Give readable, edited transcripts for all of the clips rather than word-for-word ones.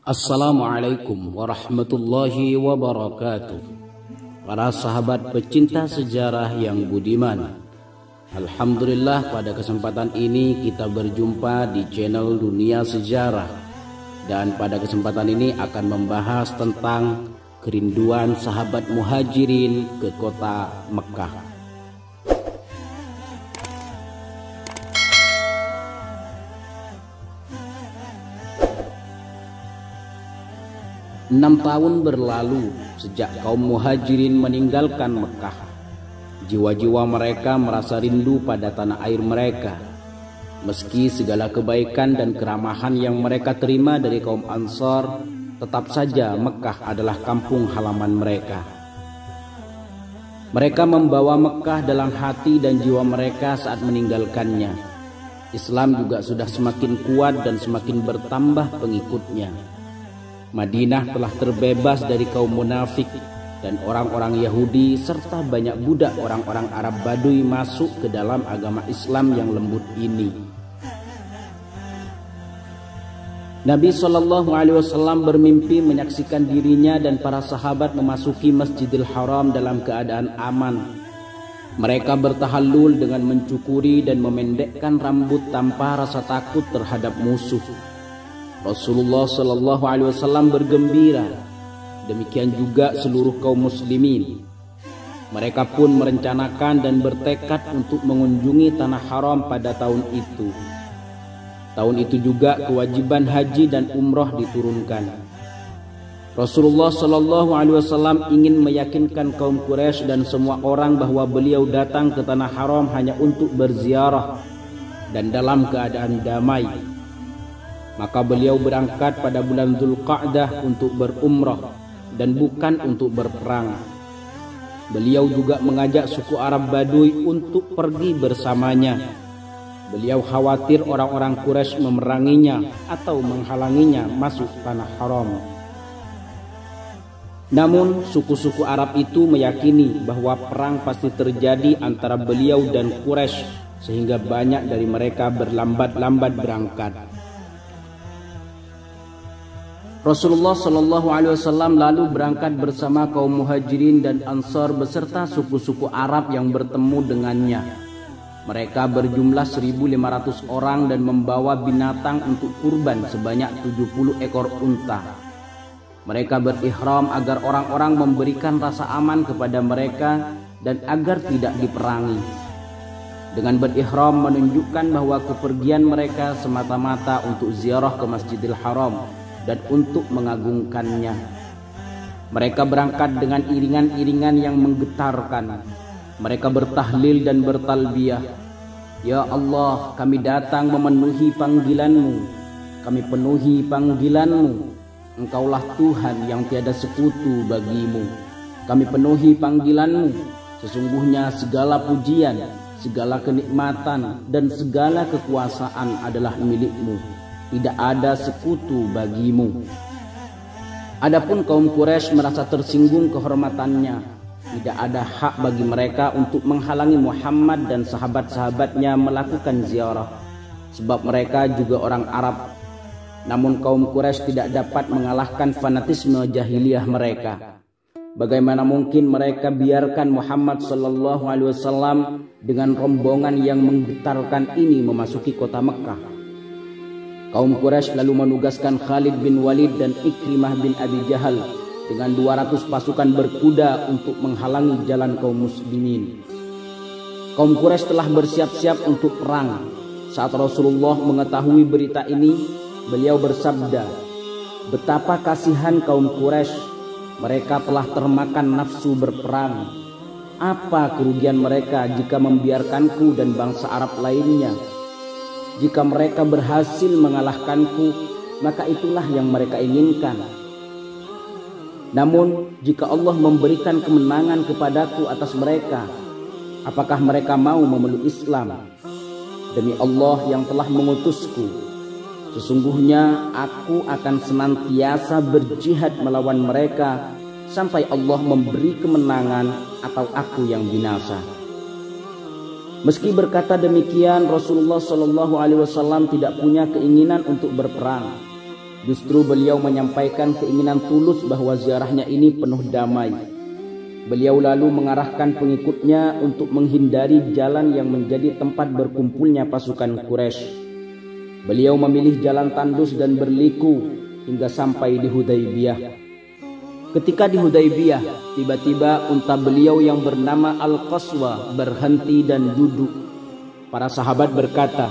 Assalamualaikum warahmatullahi wabarakatuh. Para sahabat pecinta sejarah yang budiman, alhamdulillah pada kesempatan ini kita berjumpa di channel Dunia Sejarah. Dan pada kesempatan ini akan membahas tentang kerinduan sahabat muhajirin ke kota Mekah. 6 tahun berlalu sejak kaum muhajirin meninggalkan Mekah. Jiwa-jiwa mereka merasa rindu pada tanah air mereka. Meski segala kebaikan dan keramahan yang mereka terima dari kaum Ansor, tetap saja Mekah adalah kampung halaman mereka. Mereka membawa Mekah dalam hati dan jiwa mereka saat meninggalkannya. Islam juga sudah semakin kuat dan semakin bertambah pengikutnya. Madinah telah terbebas dari kaum munafik dan orang-orang Yahudi, serta banyak budak orang-orang Arab Baduy masuk ke dalam agama Islam yang lembut ini. Nabi SAW bermimpi menyaksikan dirinya dan para sahabat memasuki Masjidil Haram dalam keadaan aman. Mereka bertahallul dengan mencukuri dan memendekkan rambut tanpa rasa takut terhadap musuh. Rasulullah SAW bergembira, demikian juga seluruh kaum muslimin. Mereka pun merencanakan dan bertekad untuk mengunjungi tanah haram pada tahun itu. Tahun itu juga kewajiban haji dan umroh diturunkan. Rasulullah SAW ingin meyakinkan kaum Quraisy dan semua orang bahwa beliau datang ke tanah haram hanya untuk berziarah dan dalam keadaan damai. Maka beliau berangkat pada bulan Dzulqa'dah untuk berumrah dan bukan untuk berperang. Beliau juga mengajak suku Arab Baduy untuk pergi bersamanya. Beliau khawatir orang-orang Quraisy memeranginya atau menghalanginya masuk tanah haram. Namun suku-suku Arab itu meyakini bahwa perang pasti terjadi antara beliau dan Quraisy, sehingga banyak dari mereka berlambat-lambat berangkat. Rasulullah SAW lalu berangkat bersama kaum muhajirin dan ansor beserta suku-suku Arab yang bertemu dengannya. Mereka berjumlah 1.500 orang dan membawa binatang untuk kurban sebanyak 70 ekor unta. Mereka berihram agar orang-orang memberikan rasa aman kepada mereka dan agar tidak diperangi. Dengan berihram menunjukkan bahwa kepergian mereka semata-mata untuk ziarah ke Masjidil Haram dan untuk mengagungkannya. Mereka berangkat dengan iringan-iringan yang menggetarkan. Mereka bertahlil dan bertalbiyah. Ya Allah, kami datang memenuhi panggilan-Mu. Kami penuhi panggilan-Mu. Engkaulah Tuhan yang tiada sekutu bagimu. Kami penuhi panggilan-Mu. Sesungguhnya segala pujian, segala kenikmatan, dan segala kekuasaan adalah milik-Mu. Tidak ada sekutu bagimu. Adapun kaum Quraisy merasa tersinggung kehormatannya. Tidak ada hak bagi mereka untuk menghalangi Muhammad dan sahabat-sahabatnya melakukan ziarah, sebab mereka juga orang Arab. Namun kaum Quraisy tidak dapat mengalahkan fanatisme jahiliyah mereka. Bagaimana mungkin mereka biarkan Muhammad SAW dengan rombongan yang menggetarkan ini memasuki kota Mekah? Kaum Quraisy lalu menugaskan Khalid bin Walid dan Ikrimah bin Abi Jahal dengan 200 pasukan berkuda untuk menghalangi jalan kaum muslimin. Kaum Quraisy telah bersiap-siap untuk perang. Saat Rasulullah mengetahui berita ini, beliau bersabda, "Betapa kasihan kaum Quraisy, mereka telah termakan nafsu berperang. Apa kerugian mereka jika membiarkanku dan bangsa Arab lainnya? Jika mereka berhasil mengalahkanku, maka itulah yang mereka inginkan. Namun, jika Allah memberikan kemenangan kepadaku atas mereka, apakah mereka mau memeluk Islam? Demi Allah yang telah mengutusku, sesungguhnya aku akan senantiasa berjihad melawan mereka sampai Allah memberi kemenangan atau aku yang binasa." Meski berkata demikian, Rasulullah SAW tidak punya keinginan untuk berperang. Justru beliau menyampaikan keinginan tulus bahwa ziarahnya ini penuh damai. Beliau lalu mengarahkan pengikutnya untuk menghindari jalan yang menjadi tempat berkumpulnya pasukan Quraisy. Beliau memilih jalan tandus dan berliku hingga sampai di Hudaybiyah. Ketika di Hudaybiyah, tiba-tiba unta beliau yang bernama Al-Qaswa berhenti dan duduk. Para sahabat berkata,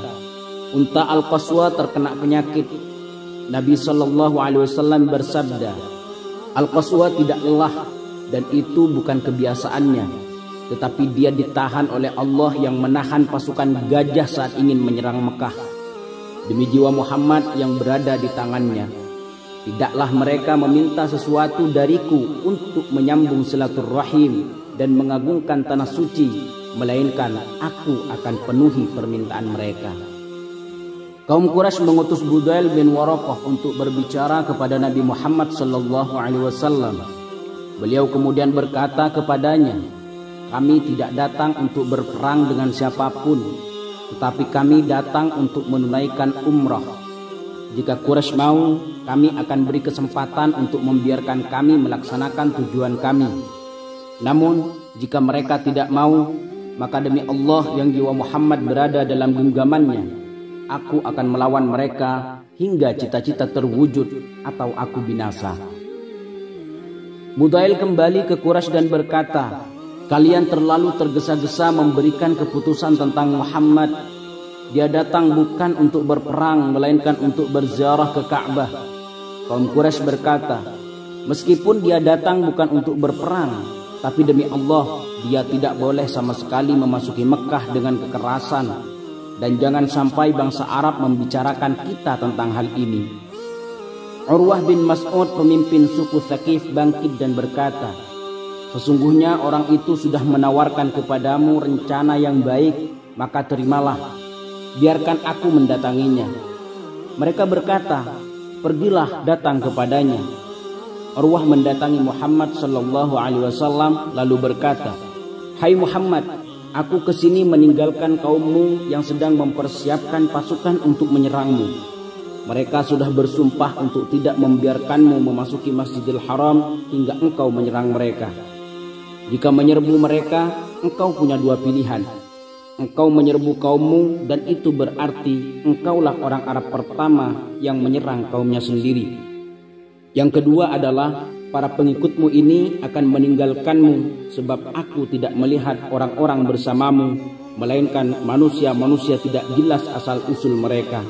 unta Al-Qaswa terkena penyakit. Nabi SAW bersabda, Al-Qaswa tidak lelah dan itu bukan kebiasaannya, tetapi dia ditahan oleh Allah yang menahan pasukan gajah saat ingin menyerang Mekah. Demi jiwa Muhammad yang berada di tangannya, tidaklah mereka meminta sesuatu dariku untuk menyambung silaturrahim dan mengagungkan tanah suci, melainkan aku akan penuhi permintaan mereka. Kaum Quraisy mengutus Budail bin Waraqah untuk berbicara kepada Nabi Muhammad SAW. Beliau kemudian berkata kepadanya, kami tidak datang untuk berperang dengan siapapun, tetapi kami datang untuk menunaikan umrah. Jika Quraisy mau, kami akan beri kesempatan untuk membiarkan kami melaksanakan tujuan kami. Namun, jika mereka tidak mau, maka demi Allah yang jiwa Muhammad berada dalam genggamannya, aku akan melawan mereka hingga cita-cita terwujud atau aku binasa. Budail kembali ke Quraisy dan berkata, kalian terlalu tergesa-gesa memberikan keputusan tentang Muhammad. Dia datang bukan untuk berperang, melainkan untuk berziarah ke Ka'bah. Kaum Quraisy berkata, meskipun dia datang bukan untuk berperang, tapi demi Allah, dia tidak boleh sama sekali memasuki Mekah dengan kekerasan. Dan jangan sampai bangsa Arab membicarakan kita tentang hal ini. Urwah bin Mas'ud, pemimpin suku Tsaqif, bangkit dan berkata, sesungguhnya orang itu sudah menawarkan kepadamu rencana yang baik, maka terimalah, biarkan aku mendatanginya. Mereka berkata, pergilah datang kepadanya. Urwah mendatangi Muhammad SAW lalu berkata, hai Muhammad, aku kesini meninggalkan kaummu yang sedang mempersiapkan pasukan untuk menyerangmu. Mereka sudah bersumpah untuk tidak membiarkanmu memasuki Masjidil Haram hingga engkau menyerang mereka. Jika menyerbu mereka, engkau punya dua pilihan. Engkau menyerbu kaummu dan itu berarti engkaulah orang Arab pertama yang menyerang kaumnya sendiri. Yang kedua adalah para pengikutmu ini akan meninggalkanmu sebab aku tidak melihat orang-orang bersamamu, melainkan manusia-manusia tidak jelas asal-usul mereka.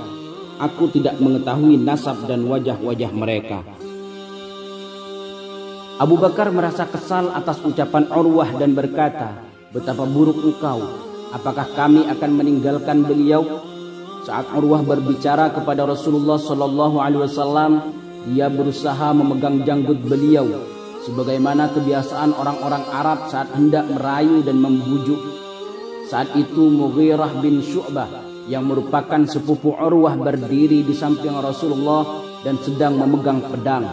Aku tidak mengetahui nasab dan wajah-wajah mereka. Abu Bakar merasa kesal atas ucapan Urwah dan berkata, betapa buruk engkau, apakah kami akan meninggalkan beliau? Saat Urwah berbicara kepada Rasulullah SAW, dia berusaha memegang janggut beliau, sebagaimana kebiasaan orang-orang Arab saat hendak merayu dan membujuk. Saat itu Mughirah bin Syu'bah yang merupakan sepupu Urwah berdiri di samping Rasulullah dan sedang memegang pedang.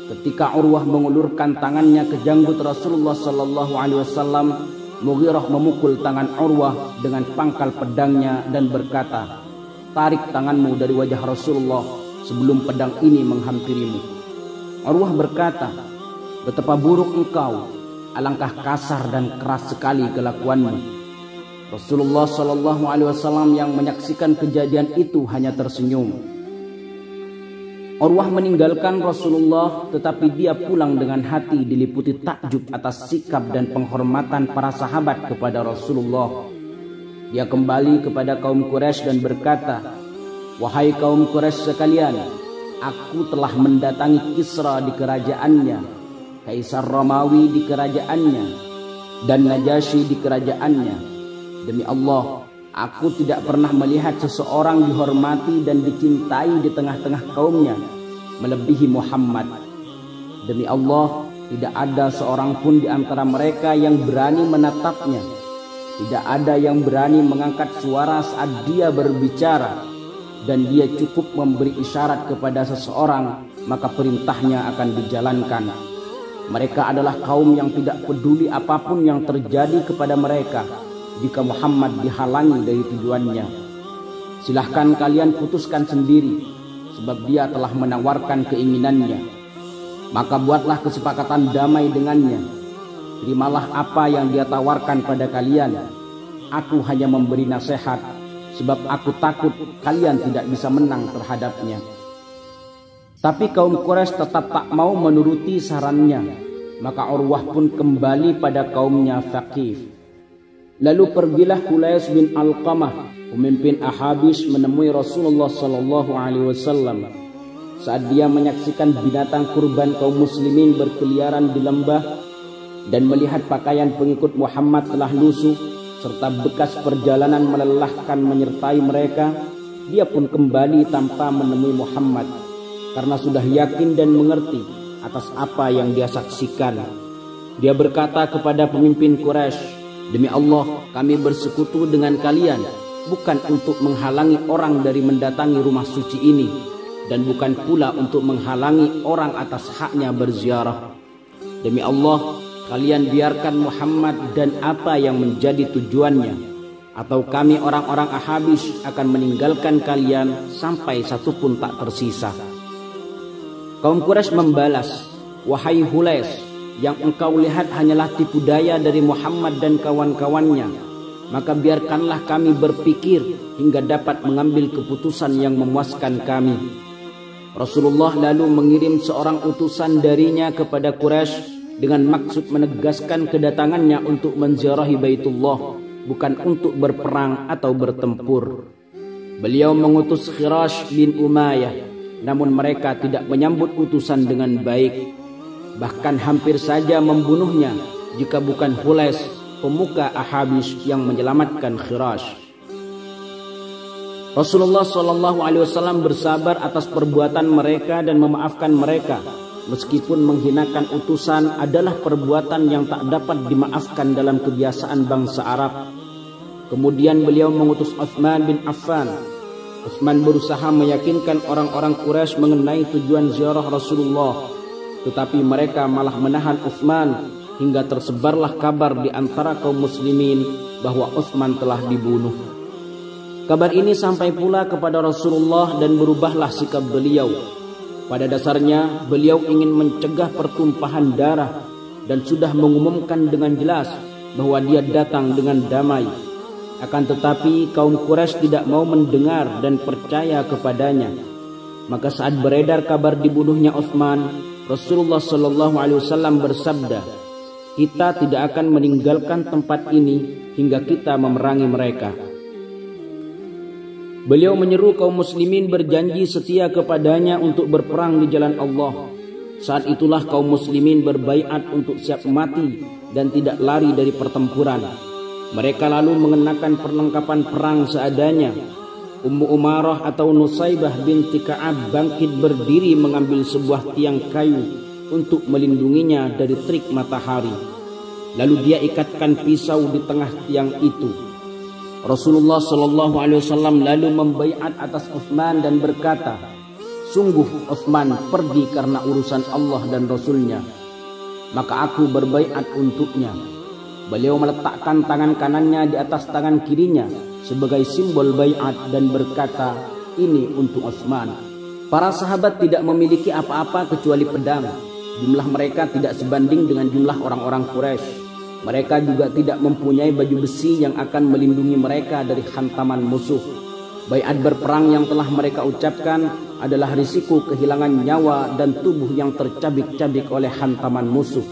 Ketika Urwah mengulurkan tangannya ke janggut Rasulullah SAW, Mughirah memukul tangan Urwah dengan pangkal pedangnya dan berkata, tarik tanganmu dari wajah Rasulullah sebelum pedang ini menghampirimu. Urwah berkata, betapa buruk engkau, alangkah kasar dan keras sekali kelakuanmu. Rasulullah SAW yang menyaksikan kejadian itu hanya tersenyum. Urwah meninggalkan Rasulullah, tetapi dia pulang dengan hati diliputi takjub atas sikap dan penghormatan para sahabat kepada Rasulullah. Dia kembali kepada kaum Quraisy dan berkata, wahai kaum Quraisy sekalian, aku telah mendatangi Kisra di kerajaannya, Kaisar Romawi di kerajaannya, dan Najasyi di kerajaannya. Demi Allah, aku tidak pernah melihat seseorang dihormati dan dicintai di tengah-tengah kaumnya melebihi Muhammad. Demi Allah, tidak ada seorang pun di antara mereka yang berani menatapnya. Tidak ada yang berani mengangkat suara saat dia berbicara. Dan dia cukup memberi isyarat kepada seseorang, maka perintahnya akan dijalankan. Mereka adalah kaum yang tidak peduli apapun yang terjadi kepada mereka jika Muhammad dihalangi dari tujuannya. Silahkan kalian putuskan sendiri, sebab dia telah menawarkan keinginannya. Maka buatlah kesepakatan damai dengannya. Terimalah apa yang dia tawarkan pada kalian. Aku hanya memberi nasihat, sebab aku takut kalian tidak bisa menang terhadapnya." Tapi kaum Quraisy tetap tak mau menuruti sarannya. Maka Urwah pun kembali pada kaumnya Thaqif. Lalu pergilah Hulais bin Alqamah, pemimpin Ahhabis, menemui Rasulullah SAW. Saat dia menyaksikan binatang kurban kaum muslimin berkeliaran di lembah dan melihat pakaian pengikut Muhammad telah lusuh serta bekas perjalanan melelahkan menyertai mereka, dia pun kembali tanpa menemui Muhammad karena sudah yakin dan mengerti atas apa yang dia saksikan. Dia berkata kepada pemimpin Quraisy, "Demi Allah, kami bersekutu dengan kalian bukan untuk menghalangi orang dari mendatangi rumah suci ini, dan bukan pula untuk menghalangi orang atas haknya berziarah. Demi Allah, kalian biarkan Muhammad dan apa yang menjadi tujuannya, atau kami orang-orang Ahhabis akan meninggalkan kalian sampai satu pun tak tersisa." Kaum Quraisy membalas, "Wahai Hulais, yang engkau lihat hanyalah tipu daya dari Muhammad dan kawan-kawannya. Maka biarkanlah kami berpikir hingga dapat mengambil keputusan yang memuaskan kami." Rasulullah lalu mengirim seorang utusan darinya kepada Quraisy dengan maksud menegaskan kedatangannya untuk menziarahi Baitullah, bukan untuk berperang atau bertempur. Beliau mengutus Khirash bin Umayyah, namun mereka tidak menyambut utusan dengan baik. Bahkan hampir saja membunuhnya jika bukan Hulais, pemuka Ahhabis, yang menyelamatkan Khirash. Rasulullah SAW bersabar atas perbuatan mereka dan memaafkan mereka, meskipun menghinakan utusan adalah perbuatan yang tak dapat dimaafkan dalam kebiasaan bangsa Arab. Kemudian beliau mengutus Utsman bin Affan. Utsman berusaha meyakinkan orang-orang Quraisy mengenai tujuan ziarah Rasulullah, tetapi mereka malah menahan Utsman hingga tersebarlah kabar di antara kaum muslimin bahwa Utsman telah dibunuh. Kabar ini sampai pula kepada Rasulullah dan berubahlah sikap beliau. Pada dasarnya beliau ingin mencegah pertumpahan darah dan sudah mengumumkan dengan jelas bahwa dia datang dengan damai. Akan tetapi kaum Quraisy tidak mau mendengar dan percaya kepadanya. Maka saat beredar kabar dibunuhnya Utsman, Rasulullah SAW bersabda, "Kita tidak akan meninggalkan tempat ini hingga kita memerangi mereka." Beliau menyeru kaum muslimin berjanji setia kepadanya untuk berperang di jalan Allah. Saat itulah kaum muslimin berbaiat untuk siap mati dan tidak lari dari pertempuran. Mereka lalu mengenakan perlengkapan perang seadanya. Ummu Umarah atau Nusaybah binti Ka'ab bangkit berdiri mengambil sebuah tiang kayu untuk melindunginya dari terik matahari. Lalu dia ikatkan pisau di tengah tiang itu. Rasulullah SAW lalu membaiat atas Utsman dan berkata, "Sungguh Utsman pergi karena urusan Allah dan Rasulnya, maka aku berbaiat untuknya." Beliau meletakkan tangan kanannya di atas tangan kirinya sebagai simbol baiat dan berkata, "Ini untuk Utsman." Para sahabat tidak memiliki apa-apa kecuali pedang. Jumlah mereka tidak sebanding dengan jumlah orang-orang Quraisy. Mereka juga tidak mempunyai baju besi yang akan melindungi mereka dari hantaman musuh. Baiat berperang yang telah mereka ucapkan adalah risiko kehilangan nyawa dan tubuh yang tercabik-cabik oleh hantaman musuh.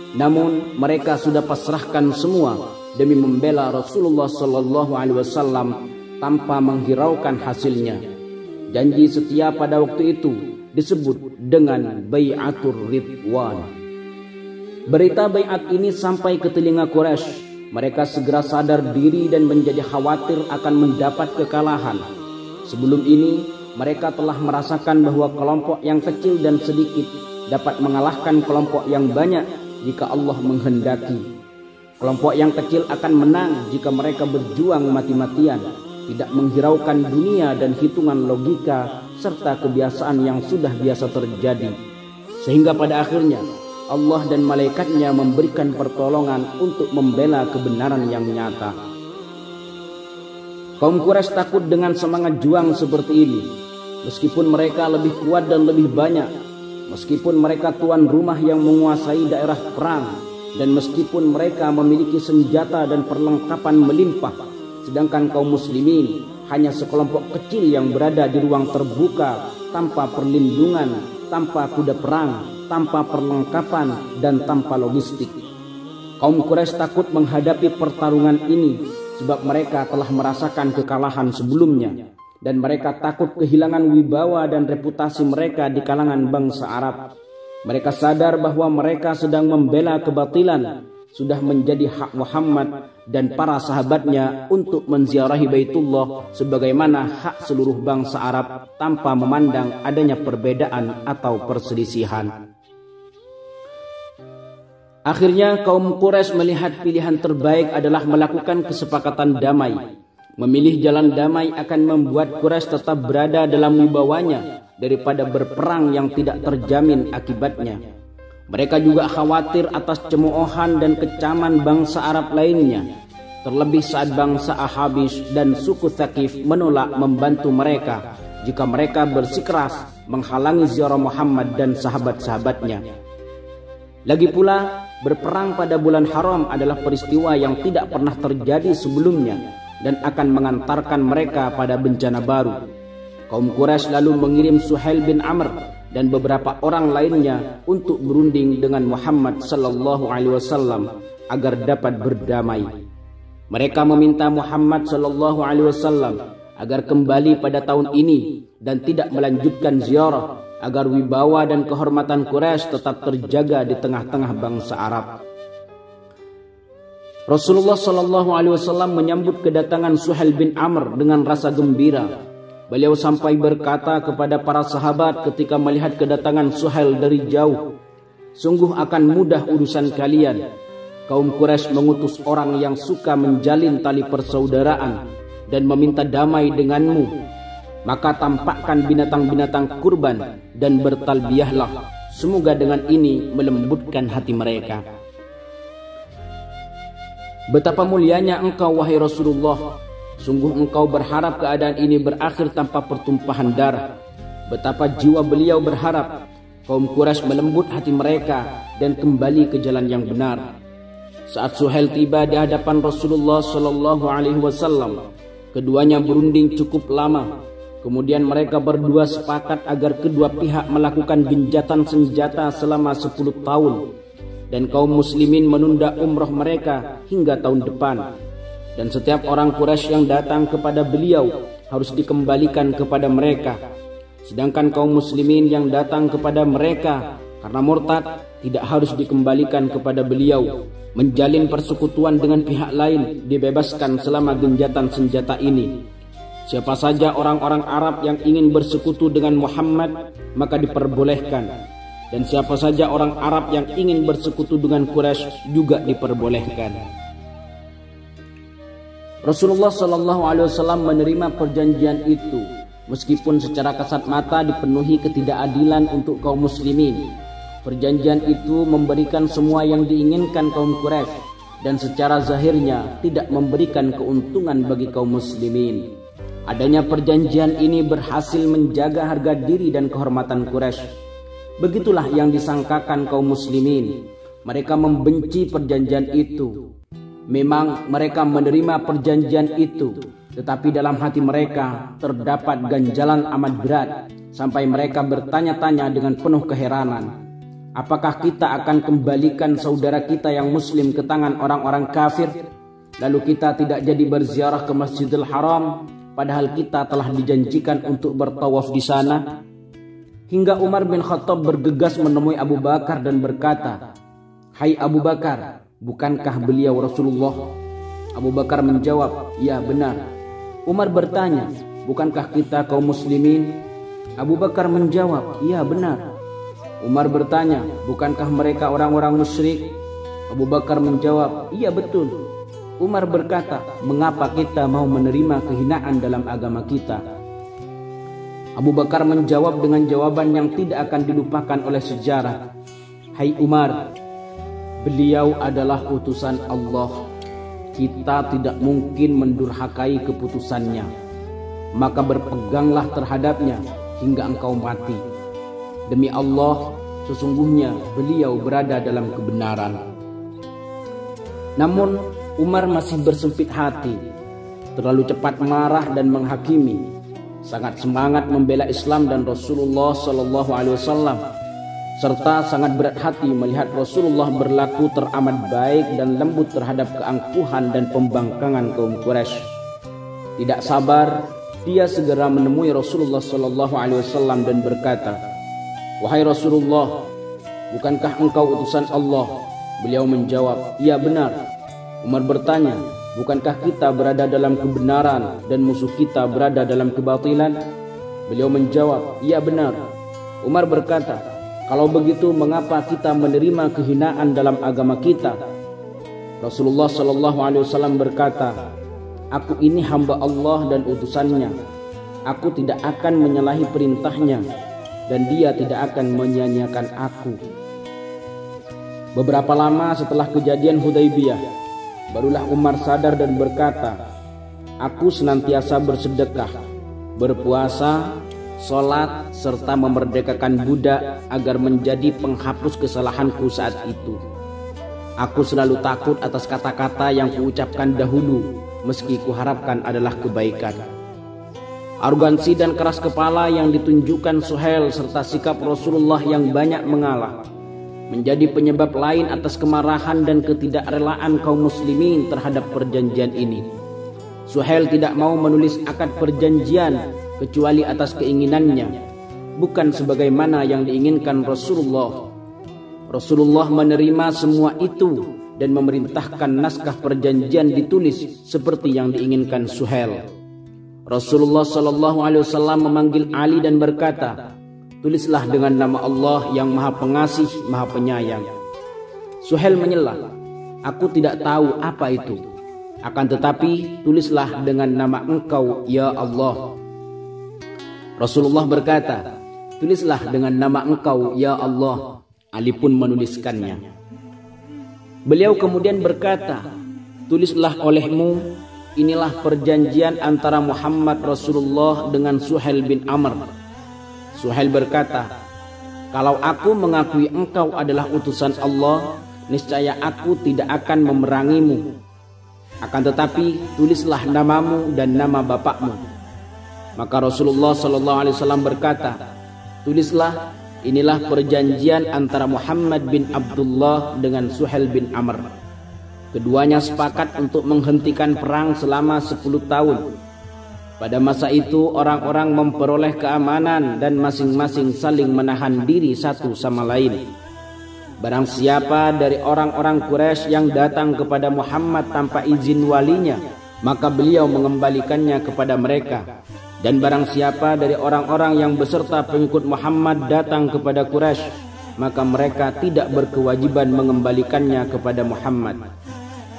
Namun mereka sudah pasrahkan semua demi membela Rasulullah SAW tanpa menghiraukan hasilnya. Janji setia pada waktu itu disebut dengan Bai'atur Ridwan. Berita baiat ini sampai ke telinga Quraisy. Mereka segera sadar diri dan menjadi khawatir akan mendapat kekalahan. Sebelum ini mereka telah merasakan bahwa kelompok yang kecil dan sedikit dapat mengalahkan kelompok yang banyak jika Allah menghendaki. Kelompok yang kecil akan menang jika mereka berjuang mati-matian, tidak menghiraukan dunia dan hitungan logika serta kebiasaan yang sudah biasa terjadi. Sehingga pada akhirnya Allah dan malaikatnya memberikan pertolongan untuk membela kebenaran yang nyata. Kaum Quraisy takut dengan semangat juang seperti ini. Meskipun mereka lebih kuat dan lebih banyak, meskipun mereka tuan rumah yang menguasai daerah perang, dan meskipun mereka memiliki senjata dan perlengkapan melimpah, sedangkan kaum muslimin hanya sekelompok kecil yang berada di ruang terbuka tanpa perlindungan, tanpa kuda perang, tanpa perlengkapan, dan tanpa logistik. Kaum Quraisy takut menghadapi pertarungan ini sebab mereka telah merasakan kekalahan sebelumnya, dan mereka takut kehilangan wibawa dan reputasi mereka di kalangan bangsa Arab. Mereka sadar bahwa mereka sedang membela kebatilan, sudah menjadi hak Muhammad dan para sahabatnya untuk menziarahi Baitullah sebagaimana hak seluruh bangsa Arab tanpa memandang adanya perbedaan atau perselisihan. Akhirnya kaum Quraisy melihat pilihan terbaik adalah melakukan kesepakatan damai. Memilih jalan damai akan membuat Quraisy tetap berada dalam wibawanya daripada berperang yang tidak terjamin akibatnya. Mereka juga khawatir atas cemoohan dan kecaman bangsa Arab lainnya, terlebih saat bangsa Ahabis dan suku Thaqif menolak membantu mereka jika mereka bersikeras menghalangi ziarah Muhammad dan sahabat-sahabatnya. Lagi pula, berperang pada bulan haram adalah peristiwa yang tidak pernah terjadi sebelumnya dan akan mengantarkan mereka pada bencana baru. Kaum Quraisy lalu mengirim Suhail bin Amr dan beberapa orang lainnya untuk berunding dengan Muhammad sallallahu alaihi wasallam agar dapat berdamai. Mereka meminta Muhammad sallallahu alaihi wasallam agar kembali pada tahun ini dan tidak melanjutkan ziarah, agar wibawa dan kehormatan Quraisy tetap terjaga di tengah-tengah bangsa Arab. Rasulullah sallallahu alaihi wasallam menyambut kedatangan Suhail bin Amr dengan rasa gembira. Beliau sampai berkata kepada para sahabat ketika melihat kedatangan Suhail dari jauh, "Sungguh akan mudah urusan kalian. Kaum Quraisy mengutus orang yang suka menjalin tali persaudaraan dan meminta damai denganmu. Maka tampakkan binatang-binatang kurban dan bertalbiyahlah. Semoga dengan ini melembutkan hati mereka." Betapa mulianya engkau wahai Rasulullah. Sungguh engkau berharap keadaan ini berakhir tanpa pertumpahan darah. Betapa jiwa beliau berharap kaum Quraisy melembut hati mereka dan kembali ke jalan yang benar. Saat Suhail tiba di hadapan Rasulullah sallallahu alaihi wasallam, keduanya berunding cukup lama. Kemudian mereka berdua sepakat agar kedua pihak melakukan gencatan senjata selama 10 tahun. Dan kaum muslimin menunda umroh mereka hingga tahun depan. Dan setiap orang Quraisy yang datang kepada beliau harus dikembalikan kepada mereka. Sedangkan kaum muslimin yang datang kepada mereka karena murtad tidak harus dikembalikan kepada beliau. Menjalin persekutuan dengan pihak lain dibebaskan selama gencatan senjata ini. Siapa saja orang-orang Arab yang ingin bersekutu dengan Muhammad maka diperbolehkan. Dan siapa saja orang Arab yang ingin bersekutu dengan Quraisy juga diperbolehkan. Rasulullah sallallahu alaihi wasallam menerima perjanjian itu meskipun secara kasat mata dipenuhi ketidakadilan untuk kaum muslimin. Perjanjian itu memberikan semua yang diinginkan kaum Quraisy dan secara zahirnya tidak memberikan keuntungan bagi kaum muslimin. Adanya perjanjian ini berhasil menjaga harga diri dan kehormatan Quraisy. Begitulah yang disangkakan kaum muslimin. Mereka membenci perjanjian itu. Memang mereka menerima perjanjian itu, tetapi dalam hati mereka terdapat ganjalan amat berat, sampai mereka bertanya-tanya dengan penuh keheranan, apakah kita akan kembalikan saudara kita yang muslim ke tangan orang-orang kafir, lalu kita tidak jadi berziarah ke Masjidil Haram, padahal kita telah dijanjikan untuk bertawaf di sana? Hingga Umar bin Khattab bergegas menemui Abu Bakar dan berkata, "Hai Abu Bakar, bukankah beliau Rasulullah?" Abu Bakar menjawab, "Ya benar." Umar bertanya, "Bukankah kita kaum muslimin?" Abu Bakar menjawab, "Ya benar." Umar bertanya, "Bukankah mereka orang-orang musyrik?" Abu Bakar menjawab, "Iya betul." Umar berkata, "Mengapa kita mau menerima kehinaan dalam agama kita?" Abu Bakar menjawab dengan jawaban yang tidak akan dilupakan oleh sejarah. "Hai Umar, beliau adalah utusan Allah. Kita tidak mungkin mendurhakai keputusannya. Maka berpeganglah terhadapnya hingga engkau mati. Demi Allah, sesungguhnya beliau berada dalam kebenaran." Namun Umar masih bersempit hati, terlalu cepat marah dan menghakimi, sangat semangat membela Islam dan Rasulullah SAW, serta sangat berat hati melihat Rasulullah berlaku teramat baik dan lembut terhadap keangkuhan dan pembangkangan kaum Quraisy. Tidak sabar, dia segera menemui Rasulullah SAW dan berkata, "Wahai Rasulullah, bukankah engkau utusan Allah?" Beliau menjawab, "Iya benar." Umar bertanya, "Bukankah kita berada dalam kebenaran dan musuh kita berada dalam kebatilan?" Beliau menjawab, "Iya benar." Umar berkata, "Kalau begitu mengapa kita menerima kehinaan dalam agama kita?" Rasulullah SAW berkata, "Aku ini hamba Allah dan utusannya. Aku tidak akan menyalahi perintahnya dan dia tidak akan menyia-nyiakan aku." Beberapa lama setelah kejadian Hudaybiyah, barulah Umar sadar dan berkata, "Aku senantiasa bersedekah, berpuasa, sholat, serta memerdekakan budak agar menjadi penghapus kesalahanku saat itu. Aku selalu takut atas kata-kata yang kuucapkan dahulu, meski kuharapkan adalah kebaikan." Arogansi dan keras kepala yang ditunjukkan Suhail serta sikap Rasulullah yang banyak mengalah menjadi penyebab lain atas kemarahan dan ketidakrelaan kaum muslimin terhadap perjanjian ini. Suhail tidak mau menulis akad perjanjian kecuali atas keinginannya, bukan sebagaimana yang diinginkan Rasulullah. Rasulullah menerima semua itu dan memerintahkan naskah perjanjian ditulis seperti yang diinginkan Suhail. Rasulullah SAW memanggil Ali dan berkata, "Tulislah dengan nama Allah yang Maha Pengasih, Maha Penyayang." Suhail menyela, "Aku tidak tahu apa itu. Akan tetapi tulislah dengan nama Engkau, ya Allah." Rasulullah berkata, "Tulislah dengan nama Engkau, ya Allah." Ali pun menuliskannya. Beliau kemudian berkata, "Tulislah olehmu, inilah perjanjian antara Muhammad Rasulullah dengan Suhail bin Amr." Suhail berkata, "Kalau aku mengakui engkau adalah utusan Allah, niscaya aku tidak akan memerangimu. Akan tetapi tulislah namamu dan nama bapakmu." Maka Rasulullah SAW berkata, "Tulislah, inilah perjanjian antara Muhammad bin Abdullah dengan Suhail bin Amr." Keduanya sepakat untuk menghentikan perang selama 10 tahun. Pada masa itu orang-orang memperoleh keamanan dan masing-masing saling menahan diri satu sama lain. Barang siapa dari orang-orang Quraisy yang datang kepada Muhammad tanpa izin walinya, maka beliau mengembalikannya kepada mereka. Dan barang siapa dari orang-orang yang beserta pengikut Muhammad datang kepada Quraisy, maka mereka tidak berkewajiban mengembalikannya kepada Muhammad.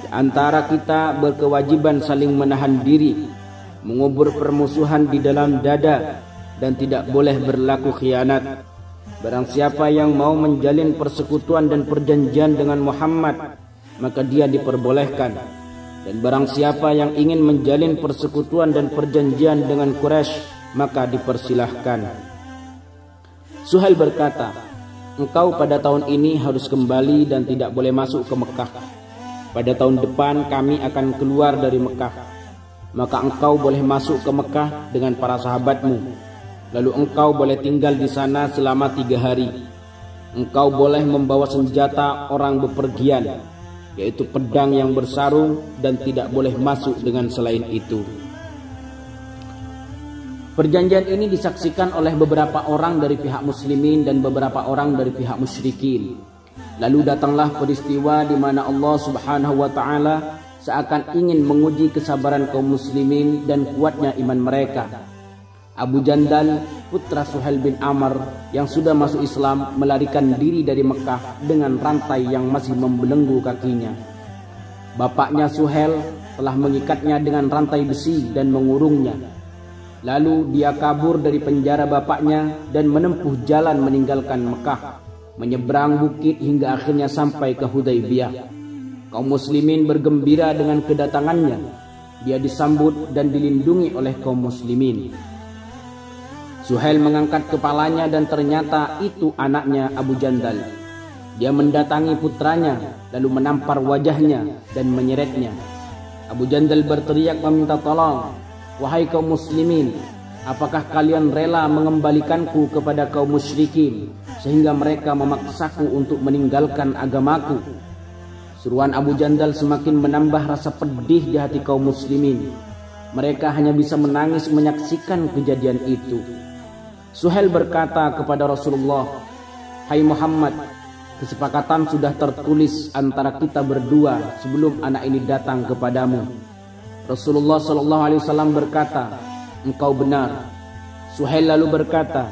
Di antara kita berkewajiban saling menahan diri, mengubur permusuhan di dalam dada, dan tidak boleh berlaku khianat. Barang siapa yang mau menjalin persekutuan dan perjanjian dengan Muhammad, maka dia diperbolehkan. Dan barang siapa yang ingin menjalin persekutuan dan perjanjian dengan Quraisy, maka dipersilahkan. Suhail berkata, "Engkau pada tahun ini harus kembali dan tidak boleh masuk ke Mekah. Pada tahun depan kami akan keluar dari Mekah. Maka engkau boleh masuk ke Mekah dengan para sahabatmu. Lalu engkau boleh tinggal di sana selama 3 hari. Engkau boleh membawa senjata orang bepergian, yaitu pedang yang bersarung, dan tidak boleh masuk dengan selain itu." Perjanjian ini disaksikan oleh beberapa orang dari pihak muslimin dan beberapa orang dari pihak musyrikin. Lalu datanglah peristiwa di mana Allah Subhanahu wa taala seakan ingin menguji kesabaran kaum muslimin dan kuatnya iman mereka. Abu Jandal, putra Suhail bin Amr yang sudah masuk Islam, melarikan diri dari Mekah dengan rantai yang masih membelenggu kakinya. Bapaknya Suhail telah mengikatnya dengan rantai besi dan mengurungnya. Lalu dia kabur dari penjara bapaknya dan menempuh jalan meninggalkan Mekah, menyeberang bukit hingga akhirnya sampai ke Hudaybiyah. Kaum muslimin bergembira dengan kedatangannya. Dia disambut dan dilindungi oleh kaum muslimin. Suhail mengangkat kepalanya dan ternyata itu anaknya Abu Jandal. Dia mendatangi putranya lalu menampar wajahnya dan menyeretnya. Abu Jandal berteriak meminta tolong, "Wahai kaum muslimin, apakah kalian rela mengembalikanku kepada kaum musyrikin sehingga mereka memaksaku untuk meninggalkan agamaku?" Seruan Abu Jandal semakin menambah rasa pedih di hati kaum muslimin. Mereka hanya bisa menangis menyaksikan kejadian itu. Suhail berkata kepada Rasulullah, "Hai Muhammad, kesepakatan sudah tertulis antara kita berdua sebelum anak ini datang kepadamu." Rasulullah SAW berkata, "Engkau benar." Suhail lalu berkata,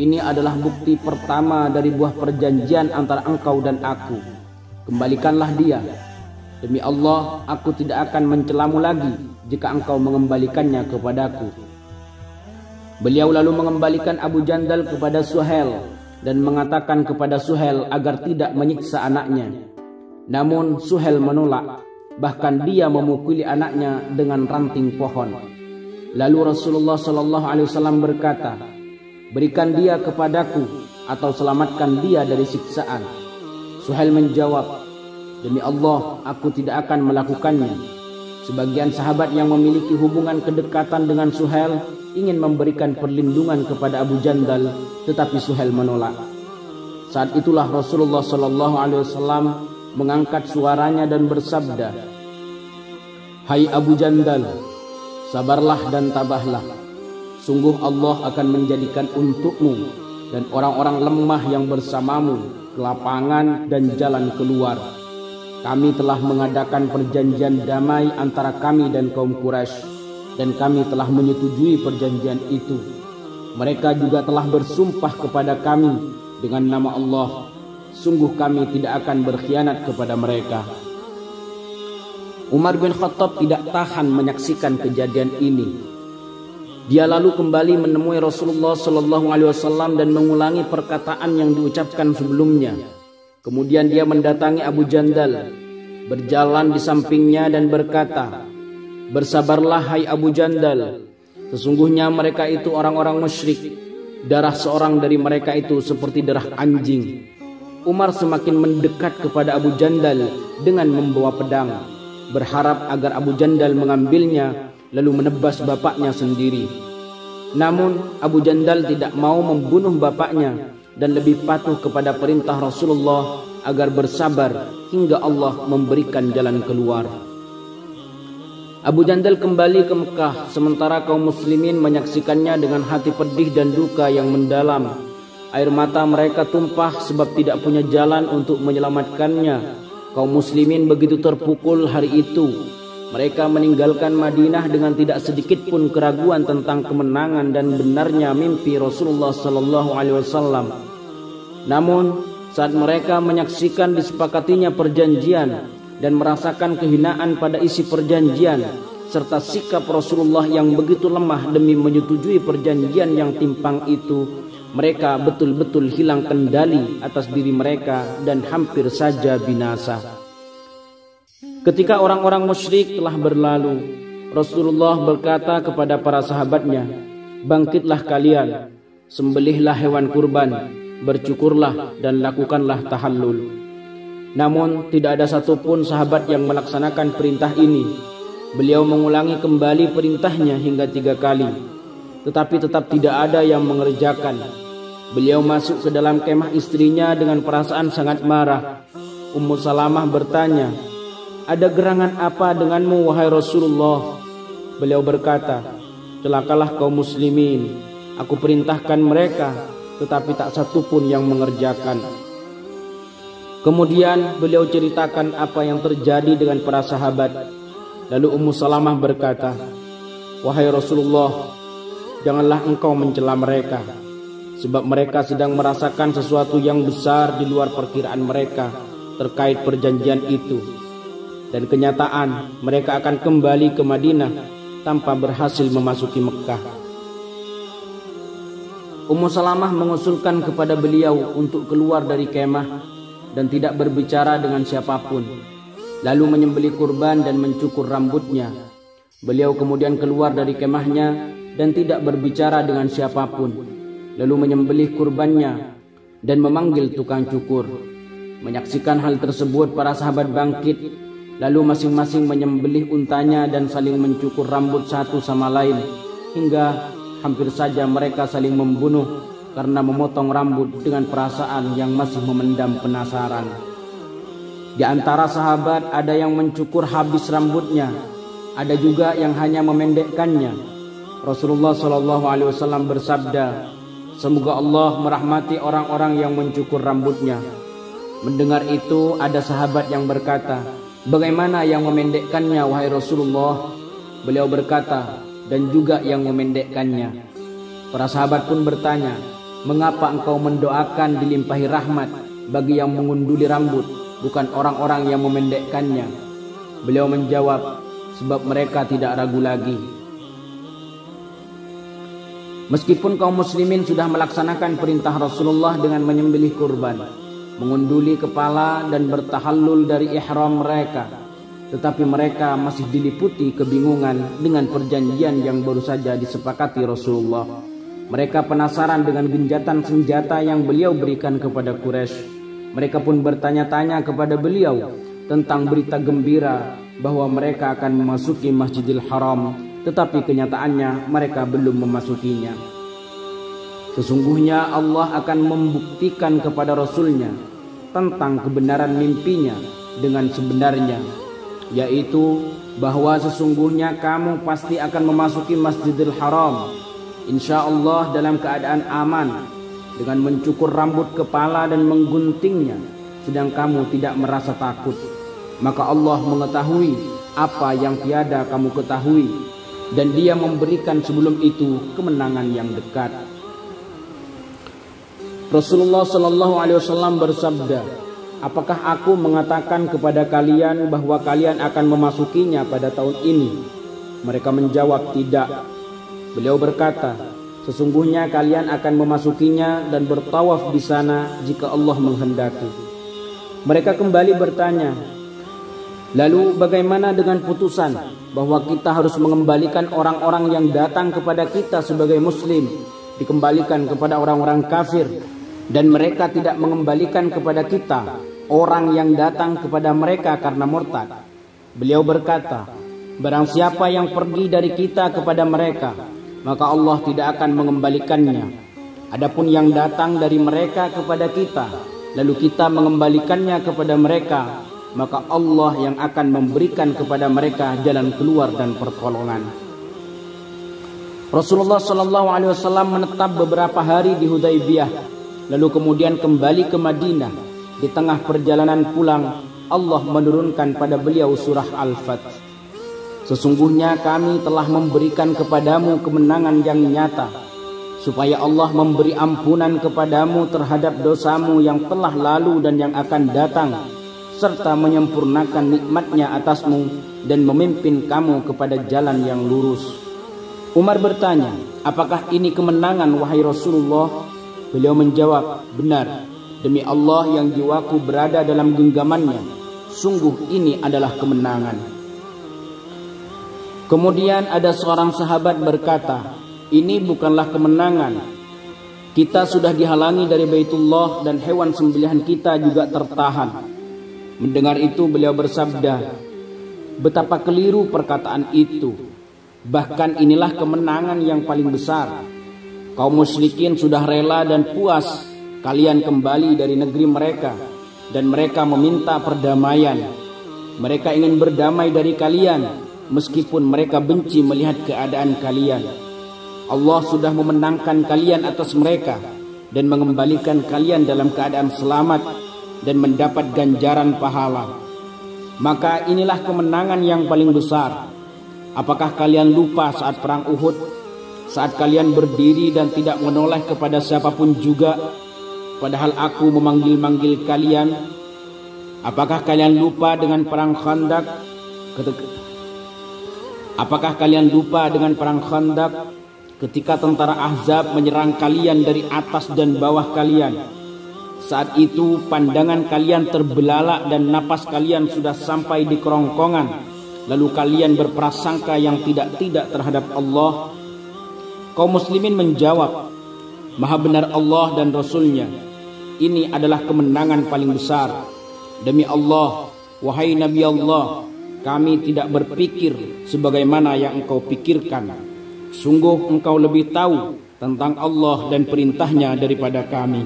"Ini adalah bukti pertama dari buah perjanjian antara engkau dan aku. Kembalikanlah dia. Demi Allah, aku tidak akan mencelamu lagi jika engkau mengembalikannya kepadaku." Beliau lalu mengembalikan Abu Jandal kepada Suhail dan mengatakan kepada Suhail agar tidak menyiksa anaknya. Namun Suhail menolak, bahkan dia memukuli anaknya dengan ranting pohon. Lalu Rasulullah SAW berkata, "Berikan dia kepadaku atau selamatkan dia dari siksaan." Suhail menjawab, "Demi Allah, aku tidak akan melakukannya." Sebagian sahabat yang memiliki hubungan kedekatan dengan Suhail ingin memberikan perlindungan kepada Abu Jandal, tetapi Suhail menolak. Saat itulah Rasulullah SAW mengangkat suaranya dan bersabda, "Hai Abu Jandal, sabarlah dan tabahlah. Sungguh Allah akan menjadikan untukmu dan orang-orang lemah yang bersamamu lapangan dan jalan keluar. Kami telah mengadakan perjanjian damai antara kami dan kaum Quraisy, dan kami telah menyetujui perjanjian itu. Mereka juga telah bersumpah kepada kami dengan nama Allah. Sungguh kami tidak akan berkhianat kepada mereka." Umar bin Khattab tidak tahan menyaksikan kejadian ini. Dia lalu kembali menemui Rasulullah SAW dan mengulangi perkataan yang diucapkan sebelumnya. Kemudian dia mendatangi Abu Jandal, berjalan di sampingnya dan berkata, "Bersabarlah hai Abu Jandal, sesungguhnya mereka itu orang-orang musyrik. Darah seorang dari mereka itu seperti darah anjing." Umar semakin mendekat kepada Abu Jandal dengan membawa pedang, berharap agar Abu Jandal mengambilnya lalu menebas bapaknya sendiri. Namun Abu Jandal tidak mau membunuh bapaknya dan lebih patuh kepada perintah Rasulullah agar bersabar hingga Allah memberikan jalan keluar. Abu Jandal kembali ke Mekah sementara kaum muslimin menyaksikannya dengan hati pedih dan duka yang mendalam. Air mata mereka tumpah sebab tidak punya jalan untuk menyelamatkannya. Kaum muslimin begitu terpukul hari itu. Mereka meninggalkan Madinah dengan tidak sedikit pun keraguan tentang kemenangan dan benarnya mimpi Rasulullah SAW. Namun saat mereka menyaksikan disepakatinya perjanjian dan merasakan kehinaan pada isi perjanjian serta sikap Rasulullah yang begitu lemah demi menyetujui perjanjian yang timpang itu, mereka betul-betul hilang kendali atas diri mereka dan hampir saja binasa. Ketika orang-orang musyrik telah berlalu, Rasulullah berkata kepada para sahabatnya, "Bangkitlah kalian, sembelihlah hewan kurban, bercukurlah dan lakukanlah tahallul." Namun tidak ada satupun sahabat yang melaksanakan perintah ini. Beliau mengulangi kembali perintahnya hingga 3 kali, tetapi tetap tidak ada yang mengerjakan. Beliau masuk ke dalam kemah istrinya dengan perasaan sangat marah. Ummu Salamah bertanya, "Ada gerangan apa denganmu wahai Rasulullah?" Beliau berkata, "Celakalah kaum muslimin. Aku perintahkan mereka, tetapi tak satupun yang mengerjakan." Kemudian beliau ceritakan apa yang terjadi dengan para sahabat. Lalu Ummu Salamah berkata, "Wahai Rasulullah, janganlah engkau mencela mereka, sebab mereka sedang merasakan sesuatu yang besar di luar perkiraan mereka terkait perjanjian itu. Dan kenyataan mereka akan kembali ke Madinah tanpa berhasil memasuki Mekah." Ummu Salamah mengusulkan kepada beliau untuk keluar dari kemah dan tidak berbicara dengan siapapun, lalu menyembelih kurban dan mencukur rambutnya. Beliau kemudian keluar dari kemahnya dan tidak berbicara dengan siapapun. lalu menyembelih kurbannya dan memanggil tukang cukur. Menyaksikan hal tersebut, para sahabat bangkit, lalu masing-masing menyembelih untanya dan saling mencukur rambut satu sama lain, hingga hampir saja mereka saling membunuh karena memotong rambut dengan perasaan yang masih memendam penasaran. Di antara sahabat ada yang mencukur habis rambutnya, ada juga yang hanya memendekkannya. Rasulullah SAW bersabda, "Semoga Allah merahmati orang-orang yang mencukur rambutnya." Mendengar itu, ada sahabat yang berkata, "Bagaimana yang memendekkannya, wahai Rasulullah?" Beliau berkata, "Dan juga yang memendekkannya." Para sahabat pun bertanya, "Mengapa engkau mendoakan dilimpahi rahmat bagi yang mengunduli rambut, bukan orang-orang yang memendekkannya?" Beliau menjawab, "Sebab mereka tidak ragu lagi." Meskipun kaum muslimin sudah melaksanakan perintah Rasulullah dengan menyembelih kurban, mengunduli kepala dan bertahallul dari ihram mereka, tetapi mereka masih diliputi kebingungan dengan perjanjian yang baru saja disepakati Rasulullah. Mereka penasaran dengan genjatan senjata yang beliau berikan kepada Quraisy. Mereka pun bertanya-tanya kepada beliau tentang berita gembira bahwa mereka akan memasuki Masjidil Haram, tetapi kenyataannya mereka belum memasukinya. Sesungguhnya Allah akan membuktikan kepada Rasulnya tentang kebenaran mimpinya dengan sebenarnya, yaitu bahwa sesungguhnya kamu pasti akan memasuki Masjidil Haram, insya Allah dalam keadaan aman, dengan mencukur rambut kepala dan mengguntingnya, sedang kamu tidak merasa takut. Maka Allah mengetahui apa yang tiada kamu ketahui, dan Dia memberikan sebelum itu kemenangan yang dekat. Rasulullah SAW bersabda, "Apakah aku mengatakan kepada kalian bahwa kalian akan memasukinya pada tahun ini?" Mereka menjawab, "Tidak." Beliau berkata, "Sesungguhnya kalian akan memasukinya dan bertawaf di sana jika Allah menghendaki." Mereka kembali bertanya, "Lalu bagaimana dengan putusan bahwa kita harus mengembalikan orang-orang yang datang kepada kita sebagai muslim dikembalikan kepada orang-orang kafir, dan mereka tidak mengembalikan kepada kita orang yang datang kepada mereka karena murtad?" Beliau berkata, "Barang siapa yang pergi dari kita kepada mereka, maka Allah tidak akan mengembalikannya. Adapun yang datang dari mereka kepada kita, lalu kita mengembalikannya kepada mereka, maka Allah yang akan memberikan kepada mereka jalan keluar dan pertolongan." Rasulullah SAW menetap beberapa hari di Hudaybiyah, lalu kemudian kembali ke Madinah. Di tengah perjalanan pulang, Allah menurunkan pada beliau surah Al-Fath. "Sesungguhnya kami telah memberikan kepadamu kemenangan yang nyata, supaya Allah memberi ampunan kepadamu terhadap dosamu yang telah lalu dan yang akan datang, serta menyempurnakan nikmatnya atasmu dan memimpin kamu kepada jalan yang lurus." Umar bertanya, "Apakah ini kemenangan, wahai Rasulullah?" Beliau menjawab, "Benar, demi Allah yang jiwaku berada dalam genggamannya, sungguh ini adalah kemenangan." Kemudian ada seorang sahabat berkata, "Ini bukanlah kemenangan. Kita sudah dihalangi dari Baitullah dan hewan sembelihan kita juga tertahan." Mendengar itu beliau bersabda, "Betapa keliru perkataan itu. Bahkan inilah kemenangan yang paling besar. Kaum musyrikin sudah rela dan puas kalian kembali dari negeri mereka, dan mereka meminta perdamaian. Mereka ingin berdamai dari kalian, meskipun mereka benci melihat keadaan kalian. Allah sudah memenangkan kalian atas mereka dan mengembalikan kalian dalam keadaan selamat dan mendapat ganjaran pahala. Maka inilah kemenangan yang paling besar. Apakah kalian lupa saat perang Uhud, saat kalian berdiri dan tidak menoleh kepada siapapun juga, padahal aku memanggil-manggil kalian? Apakah kalian lupa dengan perang Khandaq? Apakah kalian lupa dengan perang Khandaq ketika tentara Ahzab menyerang kalian dari atas dan bawah kalian? Saat itu pandangan kalian terbelalak dan napas kalian sudah sampai di kerongkongan, lalu kalian berprasangka yang tidak-tidak terhadap Allah." Kaum muslimin menjawab, Maha benar Allah dan Rasul-Nya. Ini adalah kemenangan paling besar. Demi Allah, wahai Nabi Allah, kami tidak berpikir sebagaimana yang engkau pikirkan. Sungguh engkau lebih tahu tentang Allah dan perintahnya daripada kami.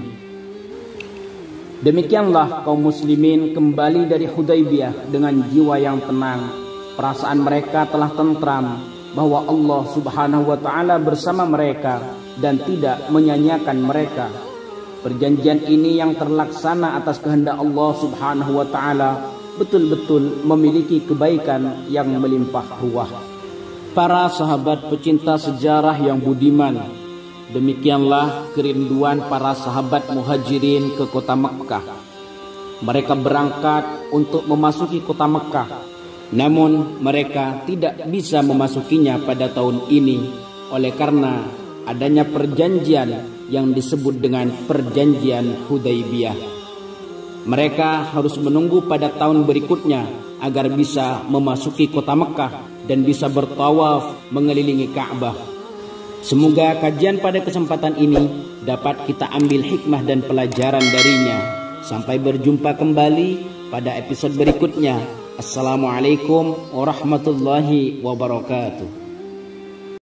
Demikianlah kaum muslimin kembali dari Hudaybiyah dengan jiwa yang tenang. Perasaan mereka telah tentram bahwa Allah Subhanahu wa Ta'ala bersama mereka dan tidak menyanyiakan mereka. Perjanjian ini yang terlaksana atas kehendak Allah Subhanahu wa Ta'ala betul-betul memiliki kebaikan yang melimpah ruah. Para sahabat pecinta sejarah yang budiman, demikianlah kerinduan para sahabat Muhajirin ke kota Mekkah. Mereka berangkat untuk memasuki kota Mekkah. Namun mereka tidak bisa memasukinya pada tahun ini oleh karena adanya perjanjian yang disebut dengan perjanjian Hudaybiyah. Mereka harus menunggu pada tahun berikutnya agar bisa memasuki kota Mekkah dan bisa bertawaf mengelilingi Ka'bah. Semoga kajian pada kesempatan ini dapat kita ambil hikmah dan pelajaran darinya. Sampai berjumpa kembali pada episode berikutnya. Assalamualaikum warahmatullahi wabarakatuh.